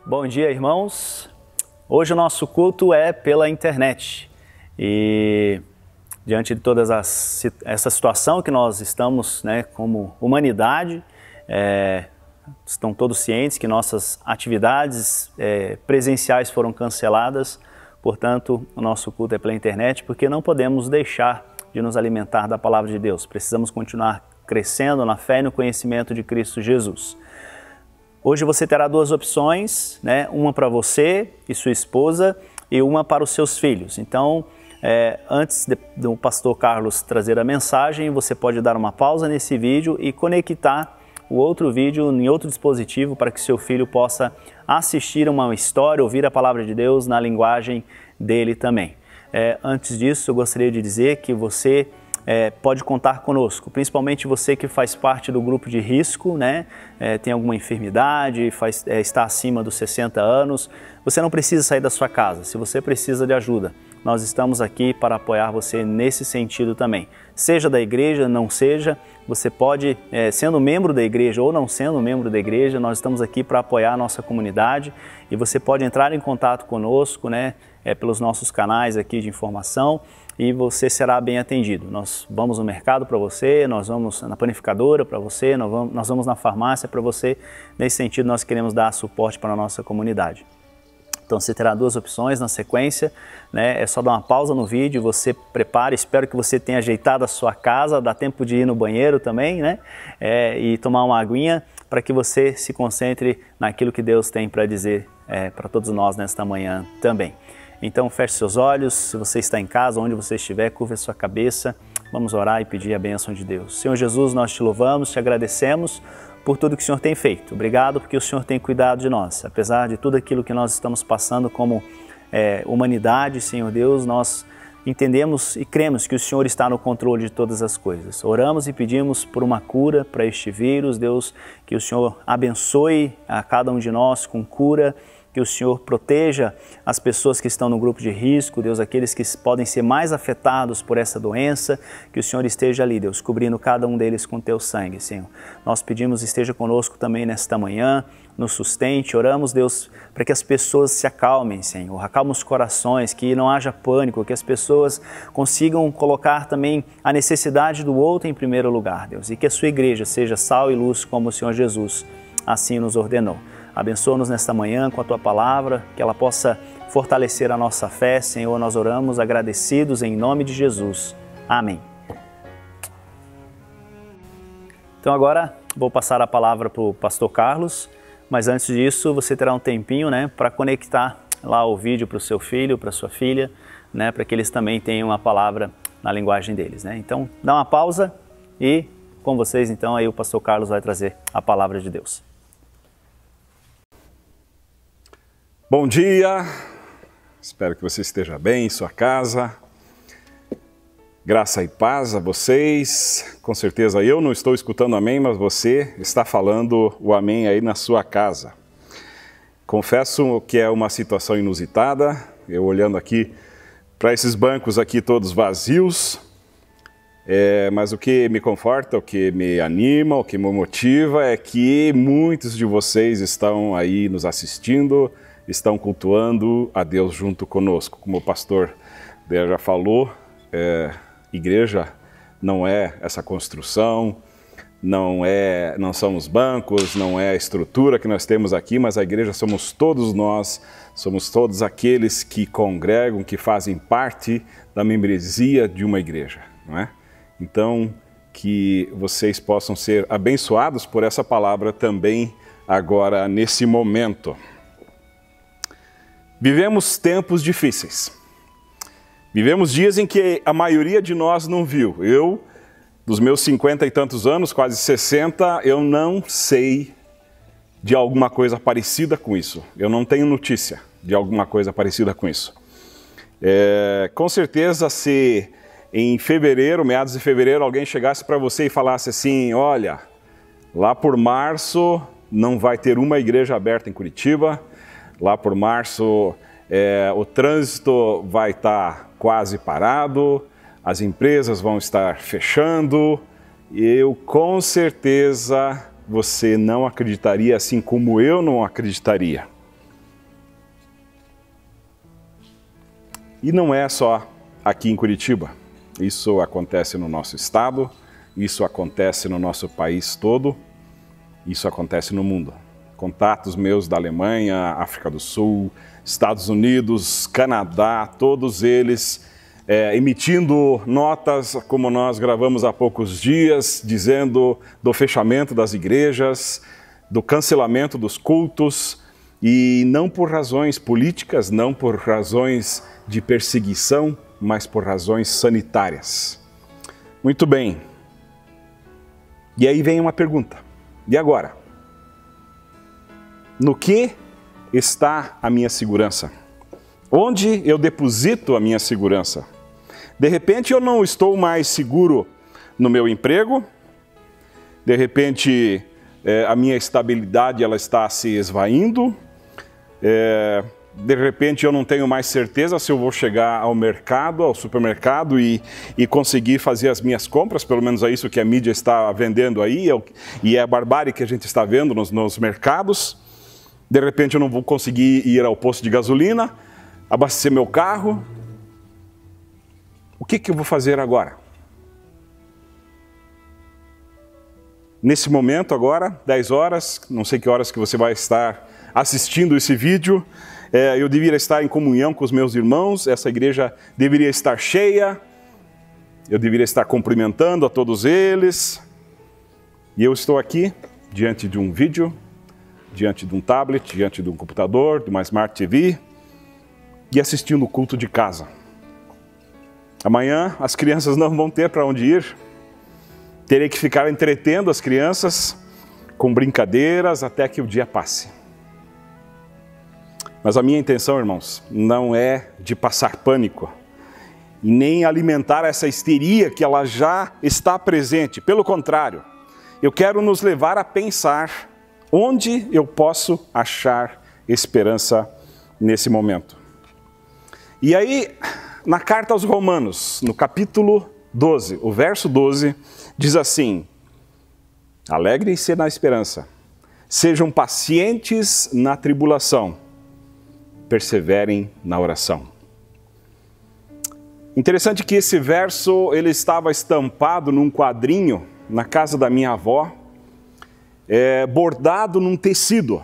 Bom dia, irmãos. Hoje o nosso culto é pela internet e diante de toda essa situação que nós estamos, como humanidade, estão todos cientes que nossas atividades presenciais foram canceladas, portanto o nosso culto é pela internet porque não podemos deixar de nos alimentar da palavra de Deus. Precisamos continuar crescendo na fé e no conhecimento de Cristo Jesus. Hoje você terá duas opções, uma para você e sua esposa e uma para os seus filhos. Então, antes do pastor Carlos trazer a mensagem, você pode dar uma pausa nesse vídeo e conectar o outro vídeo em outro dispositivo para que seu filho possa assistir uma história, ouvir a palavra de Deus na linguagem dele também. Antes disso, eu gostaria de dizer que você pode contar conosco, principalmente você que faz parte do grupo de risco, tem alguma enfermidade, está acima dos 60 anos, você não precisa sair da sua casa. Se você precisa de ajuda, nós estamos aqui para apoiar você nesse sentido também. Seja da igreja, não seja, você pode, sendo membro da igreja ou não sendo membro da igreja, nós estamos aqui para apoiar a nossa comunidade e você pode entrar em contato conosco, pelos nossos canais aqui de informação, e você será bem atendido. Nós vamos no mercado para você, nós vamos na panificadora para você, nós vamos na farmácia para você. Nesse sentido, nós queremos dar suporte para a nossa comunidade. Então você terá duas opções na sequência, é só dar uma pausa no vídeo, você prepare, espero que você tenha ajeitado a sua casa, dá tempo de ir no banheiro também, e tomar uma aguinha para que você se concentre naquilo que Deus tem para dizer para todos nós nesta manhã também. Então feche seus olhos, se você está em casa, onde você estiver, curva a sua cabeça, vamos orar e pedir a bênção de Deus. Senhor Jesus, nós te louvamos, te agradecemos por tudo que o Senhor tem feito. Obrigado porque o Senhor tem cuidado de nós. Apesar de tudo aquilo que nós estamos passando como humanidade, Senhor Deus, nós entendemos e cremos que o Senhor está no controle de todas as coisas. Oramos e pedimos por uma cura para este vírus, Deus, que o Senhor abençoe a cada um de nós com cura, que o Senhor proteja as pessoas que estão no grupo de risco, Deus, aqueles que podem ser mais afetados por essa doença, que o Senhor esteja ali, Deus, cobrindo cada um deles com teu sangue, Senhor. Nós pedimos, esteja conosco também nesta manhã, nos sustente, oramos, Deus, para que as pessoas se acalmem, Senhor, acalma os corações, que não haja pânico, que as pessoas consigam colocar também a necessidade do outro em primeiro lugar, Deus, e que a sua igreja seja sal e luz como o Senhor Jesus assim nos ordenou. Abençoa-nos nesta manhã com a Tua palavra, que ela possa fortalecer a nossa fé. Senhor, nós oramos agradecidos em nome de Jesus. Amém. Então agora vou passar a palavra para o pastor Carlos, mas antes disso você terá um tempinho para conectar lá o vídeo para o seu filho, para a sua filha, para que eles também tenham a palavra na linguagem deles. Então dá uma pausa e com vocês então aí o pastor Carlos vai trazer a palavra de Deus. Bom dia, espero que você esteja bem em sua casa, graça e paz a vocês. Com certeza eu não estou escutando amém, mas você está falando o amém aí na sua casa. Confesso que é uma situação inusitada, eu olhando aqui para esses bancos aqui todos vazios, mas o que me conforta, o que me anima, o que me motiva é que muitos de vocês estão aí nos assistindo, estão cultuando a Deus junto conosco. Como o pastor já falou, igreja não é essa construção, não são os bancos, não é a estrutura que nós temos aqui, mas a igreja somos todos nós, somos todos aqueles que congregam, que fazem parte da membresia de uma igreja, não é? Então, que vocês possam ser abençoados por essa palavra também agora nesse momento. Vivemos tempos difíceis. Vivemos dias em que a maioria de nós não viu. Eu, dos meus 50 e tantos anos, quase 60, eu não sei de alguma coisa parecida com isso. Eu não tenho notícia de alguma coisa parecida com isso. Com certeza, se em fevereiro, meados de fevereiro, alguém chegasse para você e falasse assim, olha, lá por março não vai ter uma igreja aberta em Curitiba, lá por março o trânsito vai estar quase parado, as empresas vão estar fechando, eu com certeza você não acreditaria assim como eu não acreditaria. E não é só aqui em Curitiba. Isso acontece no nosso estado, isso acontece no nosso país todo, isso acontece no mundo. Contatos meus da Alemanha, África do Sul, Estados Unidos, Canadá, todos eles emitindo notas, como nós gravamos há poucos dias, dizendo do fechamento das igrejas, do cancelamento dos cultos, e não por razões políticas, não por razões de perseguição, mas por razões sanitárias. Muito bem. E aí vem uma pergunta. E agora? No que está a minha segurança? Onde eu deposito a minha segurança? De repente eu não estou mais seguro no meu emprego, de repente a minha estabilidade ela está se esvaindo, de repente eu não tenho mais certeza se eu vou chegar ao mercado, ao supermercado e conseguir fazer as minhas compras, pelo menos é isso que a mídia está vendendo aí, e é a barbárie que a gente está vendo nos mercados. De repente eu não vou conseguir ir ao posto de gasolina, abastecer meu carro. O que eu vou fazer agora? Nesse momento agora, 10 horas, não sei que horas que você vai estar assistindo esse vídeo, eu deveria estar em comunhão com os meus irmãos, essa igreja deveria estar cheia, eu deveria estar cumprimentando a todos eles, e eu estou aqui diante de um vídeo, diante de um tablet, diante de um computador, de uma Smart TV, e assistindo o culto de casa. Amanhã as crianças não vão ter para onde ir, terei que ficar entretendo as crianças com brincadeiras até que o dia passe. Mas a minha intenção, irmãos, não é de passar pânico, e nem alimentar essa histeria que ela já está presente. Pelo contrário, eu quero nos levar a pensar onde eu posso achar esperança nesse momento. E aí, na carta aos Romanos, no capítulo 12, o verso 12, diz assim: alegrem-se na esperança, sejam pacientes na tribulação, perseverem na oração. Interessante que esse verso ele estava estampado num quadrinho na casa da minha avó, bordado num tecido,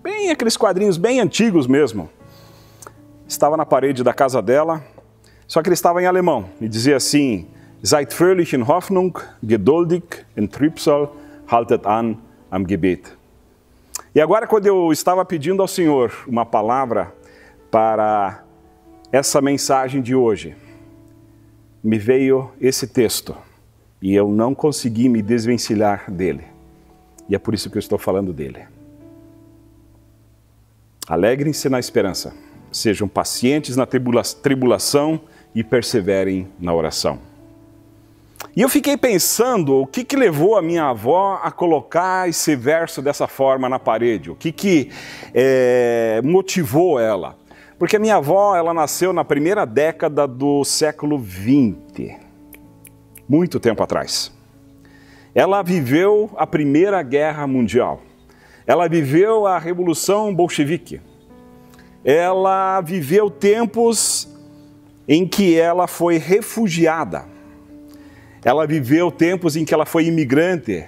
bem aqueles quadrinhos bem antigos mesmo. Estava na parede da casa dela, só que ele estava em alemão e dizia assim: Seid fröhlich in Hoffnung, geduldig in Trübsal, haltet an am Gebet. E agora, quando eu estava pedindo ao Senhor uma palavra para essa mensagem de hoje, me veio esse texto e eu não consegui me desvencilhar dele. E é por isso que eu estou falando dele. Alegrem-se na esperança, sejam pacientes na tribulação e perseverem na oração. E eu fiquei pensando o que levou a minha avó a colocar esse verso dessa forma na parede, o que motivou ela. Porque a minha avó, ela nasceu na primeira década do século XX, muito tempo atrás. Ela viveu a Primeira Guerra Mundial, ela viveu a Revolução Bolchevique, ela viveu tempos em que ela foi refugiada, ela viveu tempos em que ela foi imigrante.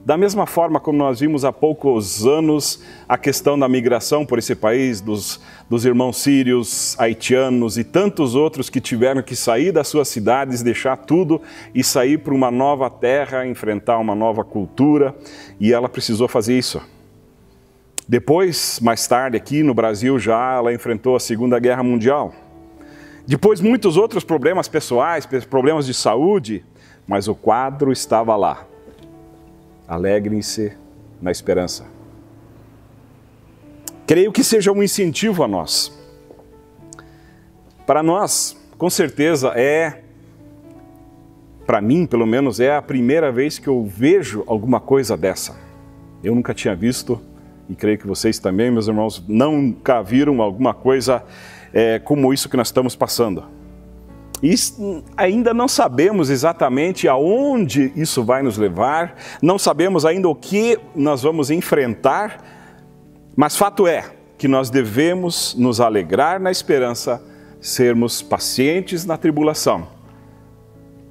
Da mesma forma como nós vimos há poucos anos a questão da migração por esse país, dos irmãos sírios, haitianos e tantos outros que tiveram que sair das suas cidades, deixar tudo e sair para uma nova terra, enfrentar uma nova cultura, e ela precisou fazer isso. Depois, mais tarde, aqui no Brasil já, ela enfrentou a Segunda Guerra Mundial. Depois, muitos outros problemas pessoais, problemas de saúde, mas o quadro estava lá. Alegrem-se na esperança. Creio que seja um incentivo a nós. Para nós, com certeza, para mim, pelo menos, é a primeira vez que eu vejo alguma coisa dessa. Eu nunca tinha visto, e creio que vocês também, meus irmãos, nunca viram alguma coisa como isso que nós estamos passando. E ainda não sabemos exatamente aonde isso vai nos levar, não sabemos ainda o que nós vamos enfrentar, mas fato é que nós devemos nos alegrar na esperança, sermos pacientes na tribulação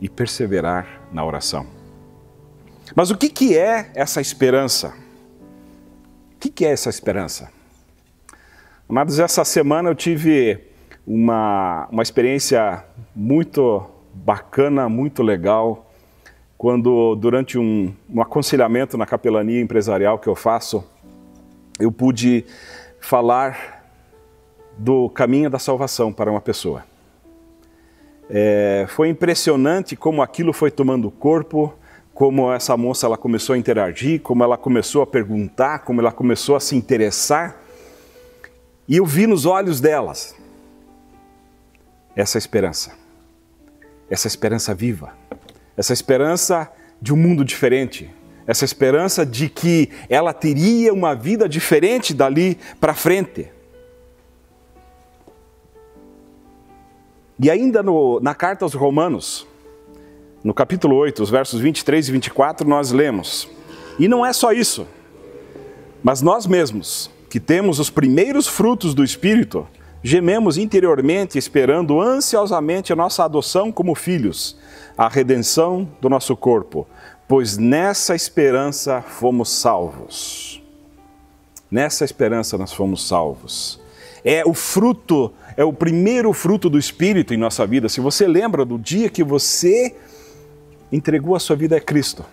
e perseverar na oração. Mas o que é essa esperança? O que é essa esperança? Amados, essa semana eu tive uma experiência muito bacana, muito legal, quando durante um aconselhamento na capelania empresarial que eu faço, eu pude falar do caminho da salvação para uma pessoa. Foi impressionante como aquilo foi tomando corpo, como essa moça ela começou a interagir, como ela começou a perguntar, como ela começou a se interessar. E eu vi nos olhos delas essa esperança viva, essa esperança de um mundo diferente, essa esperança de que ela teria uma vida diferente dali para frente. E ainda na carta aos Romanos, no capítulo 8, os versos 23 e 24, nós lemos: e não é só isso, mas nós mesmos, que temos os primeiros frutos do Espírito, gememos interiormente esperando ansiosamente a nossa adoção como filhos, a redenção do nosso corpo, pois nessa esperança fomos salvos. Nessa esperança nós fomos salvos. É o primeiro fruto do Espírito em nossa vida. Se você lembra do dia que você entregou a sua vida a Cristo,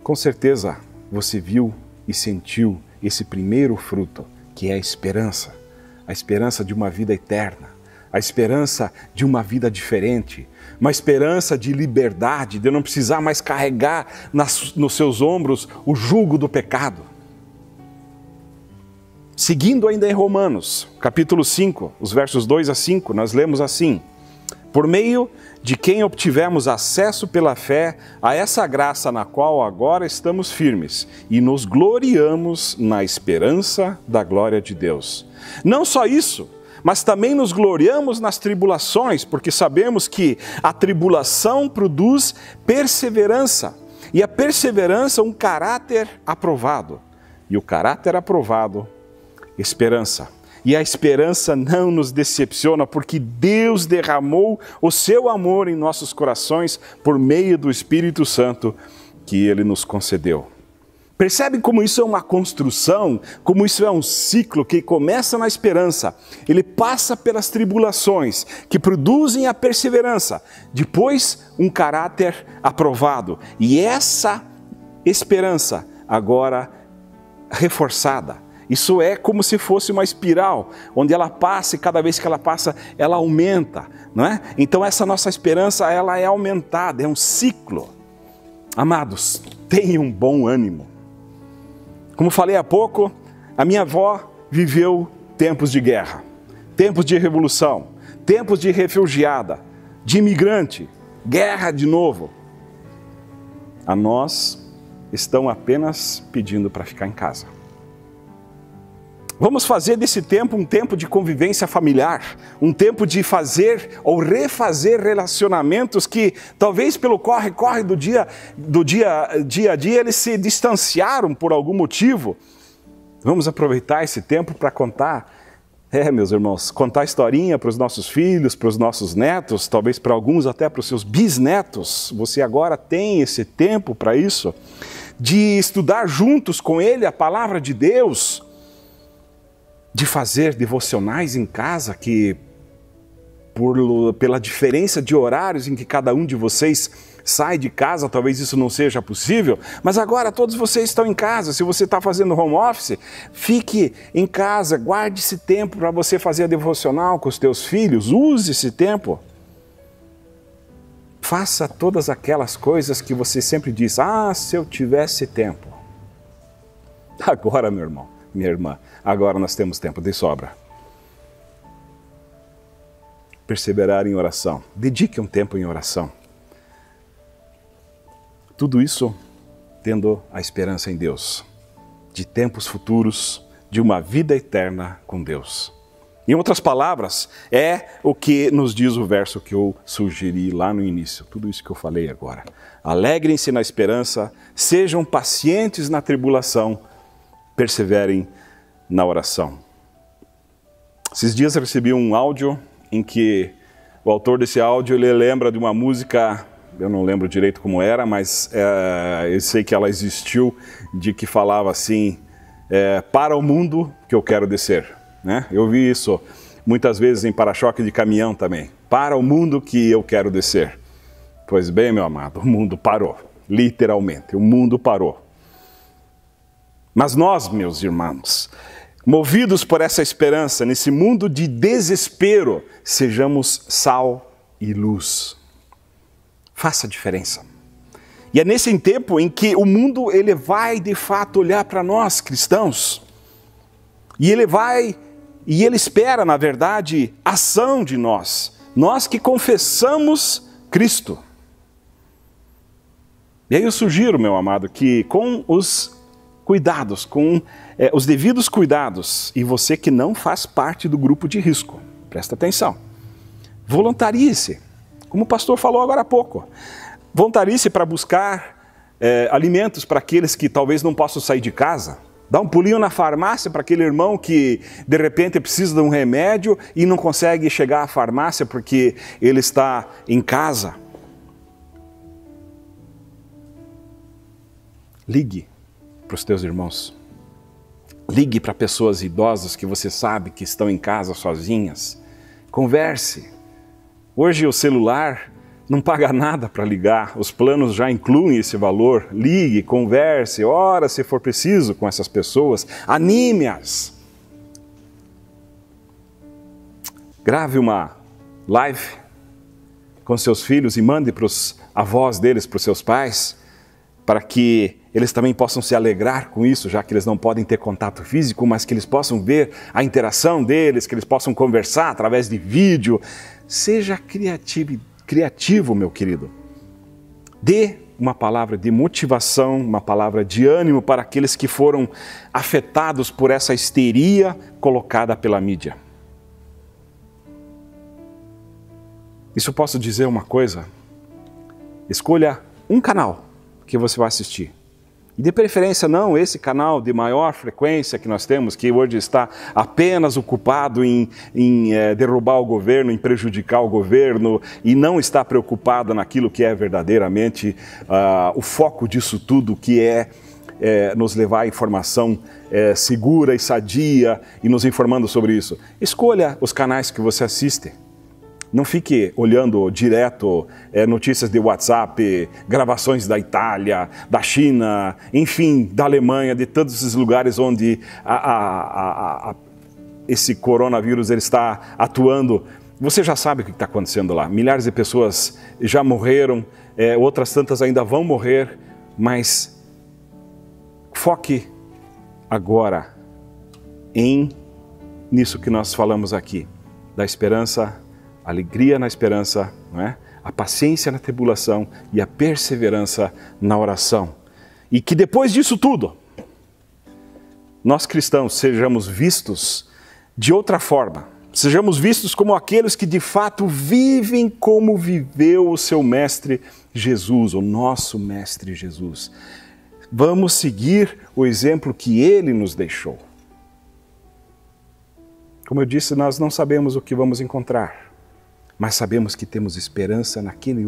com certeza você viu e sentiu esse primeiro fruto, que é a esperança de uma vida eterna, a esperança de uma vida diferente, uma esperança de liberdade, de não precisar mais carregar nos seus ombros o jugo do pecado. Seguindo ainda em Romanos, capítulo 5, os versos 2 a 5, nós lemos assim: por meio de quem obtivemos acesso pela fé a essa graça na qual agora estamos firmes e nos gloriamos na esperança da glória de Deus. Não só isso, mas também nos gloriamos nas tribulações, porque sabemos que a tribulação produz perseverança, e a perseverança um caráter aprovado, e o caráter aprovado, esperança. E a esperança não nos decepciona, porque Deus derramou o seu amor em nossos corações por meio do Espírito Santo que Ele nos concedeu. Percebe como isso é uma construção, como isso é um ciclo que começa na esperança. Ele passa pelas tribulações que produzem a perseverança, depois um caráter aprovado. E essa esperança agora reforçada. Isso é como se fosse uma espiral, onde ela passa e cada vez que ela passa, ela aumenta, não é? Então essa nossa esperança, ela é aumentada, é um ciclo. Amados, tenham bom ânimo. Como falei há pouco, a minha avó viveu tempos de guerra, tempos de revolução, tempos de refugiada, de imigrante, guerra de novo. A nós estão apenas pedindo para ficar em casa. Vamos fazer desse tempo um tempo de convivência familiar, um tempo de fazer ou refazer relacionamentos que talvez pelo corre-corre do dia a dia eles se distanciaram por algum motivo. Vamos aproveitar esse tempo para contar, meus irmãos, contar historinha para os nossos filhos, para os nossos netos, talvez para alguns até para os seus bisnetos. Você agora tem esse tempo para isso, de estudar juntos com ele a palavra de Deus, de fazer devocionais em casa, que pela diferença de horários em que cada um de vocês sai de casa, talvez isso não seja possível, mas agora todos vocês estão em casa. Se você está fazendo home office, fique em casa, guarde esse tempo para você fazer a devocional com os teus filhos, use esse tempo. Faça todas aquelas coisas que você sempre diz: se eu tivesse tempo. Agora, meu irmão, minha irmã, agora nós temos tempo de sobra. Perseverar em oração. Dedique um tempo em oração. Tudo isso tendo a esperança em Deus, de tempos futuros, de uma vida eterna com Deus. Em outras palavras, é o que nos diz o verso que eu sugeri lá no início, tudo isso que eu falei agora. Alegrem-se na esperança, sejam pacientes na tribulação, perseverem na oração. Esses dias eu recebi um áudio em que o autor desse áudio, ele lembra de uma música, eu não lembro direito como era, mas eu sei que ela existiu, de que falava assim, para o mundo que eu quero descer, né? Eu vi isso muitas vezes em para-choque de caminhão também, para o mundo que eu quero descer. Pois bem, meu amado, o mundo parou, literalmente, o mundo parou. Mas nós, meus irmãos, movidos por essa esperança, nesse mundo de desespero, sejamos sal e luz. Faça a diferença. E é nesse tempo em que o mundo ele vai de fato olhar para nós, cristãos, e ele espera, na verdade, ação de nós que confessamos Cristo. E aí eu sugiro, meu amado, que com os cuidados, com os devidos cuidados, e você que não faz parte do grupo de risco, presta atenção, voluntarie-se, como o pastor falou agora há pouco, voluntarie-se para buscar alimentos para aqueles que talvez não possam sair de casa, dá um pulinho na farmácia para aquele irmão que de repente precisa de um remédio e não consegue chegar à farmácia porque ele está em casa. Ligue para os teus irmãos. Ligue para pessoas idosas que você sabe que estão em casa sozinhas. Converse. Hoje o celular não paga nada para ligar, os planos já incluem esse valor. Ligue, converse, ora se for preciso com essas pessoas, anime-as. Grave uma live com seus filhos e mande para os avós deles, para os seus pais, para que eles também possam se alegrar com isso, já que eles não podem ter contato físico, mas que eles possam ver a interação deles, que eles possam conversar através de vídeo. Seja criativo, meu querido. Dê uma palavra de motivação, uma palavra de ânimo para aqueles que foram afetados por essa histeria colocada pela mídia. Isso eu posso dizer uma coisa, escolha um canal que você vai assistir. E de preferência não esse canal de maior frequência que nós temos, que hoje está apenas ocupado em derrubar o governo, em prejudicar o governo e não está preocupado naquilo que é verdadeiramente o foco disso tudo, que é nos levar a informação segura e sadia e nos informando sobre isso. Escolha os canais que você assiste. Não fique olhando direto notícias de WhatsApp, gravações da Itália, da China, enfim, da Alemanha, de todos esses lugares onde esse coronavírus ele está atuando. Você já sabe o que está acontecendo lá. Milhares de pessoas já morreram, outras tantas ainda vão morrer, mas foque agora nisso que nós falamos aqui, da esperança, alegria na esperança, não é? A paciência na tribulação e a perseverança na oração. E que depois disso tudo, nós cristãos sejamos vistos de outra forma. Sejamos vistos como aqueles que de fato vivem como viveu o seu Mestre Jesus, o nosso Mestre Jesus. Vamos seguir o exemplo que Ele nos deixou. Como eu disse, nós não sabemos o que vamos encontrar. Mas sabemos que temos esperança naquele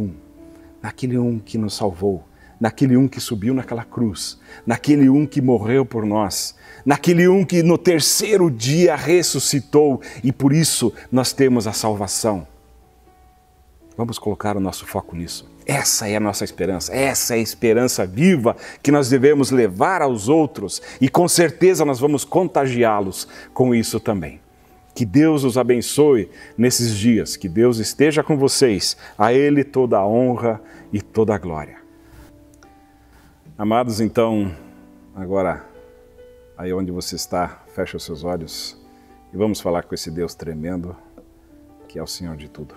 um que nos salvou, naquele um que subiu naquela cruz, naquele um que morreu por nós, naquele um que no terceiro dia ressuscitou e por isso nós temos a salvação. Vamos colocar o nosso foco nisso. Essa é a nossa esperança, essa é a esperança viva que nós devemos levar aos outros e com certeza nós vamos contagiá-los com isso também. Que Deus os abençoe nesses dias, que Deus esteja com vocês, a Ele toda a honra e toda a glória. Amados, então, agora, aí onde você está, fecha os seus olhos e vamos falar com esse Deus tremendo, que é o Senhor de tudo.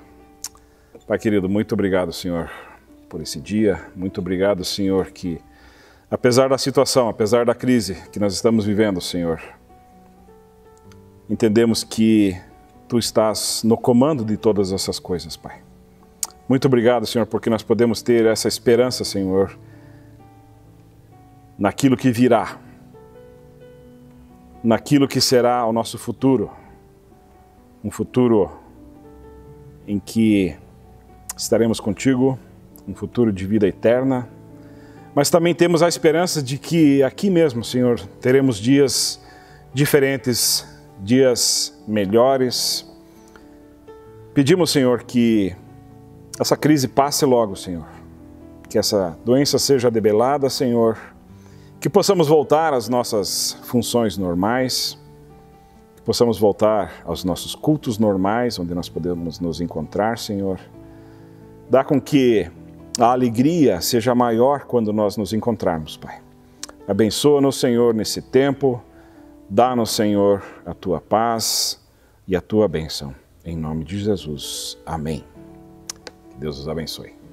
Pai querido, muito obrigado, Senhor, por esse dia, muito obrigado, Senhor, que apesar da situação, apesar da crise que nós estamos vivendo, Senhor, entendemos que Tu estás no comando de todas essas coisas, Pai. Muito obrigado, Senhor, porque nós podemos ter essa esperança, Senhor, naquilo que virá, naquilo que será o nosso futuro. um futuro em que estaremos contigo, um futuro de vida eterna, mas também temos a esperança de que aqui mesmo, Senhor, teremos dias diferentes, dias melhores. Pedimos, Senhor, que essa crise passe logo, Senhor, que essa doença seja debelada, Senhor, que possamos voltar às nossas funções normais, que possamos voltar aos nossos cultos normais, onde nós podemos nos encontrar, Senhor. Dá com que a alegria seja maior quando nós nos encontrarmos, Pai. Abençoa-nos, Senhor, nesse tempo. Dá-nos, Senhor, a Tua paz e a Tua bênção. Em nome de Jesus. Amém. Que Deus os abençoe.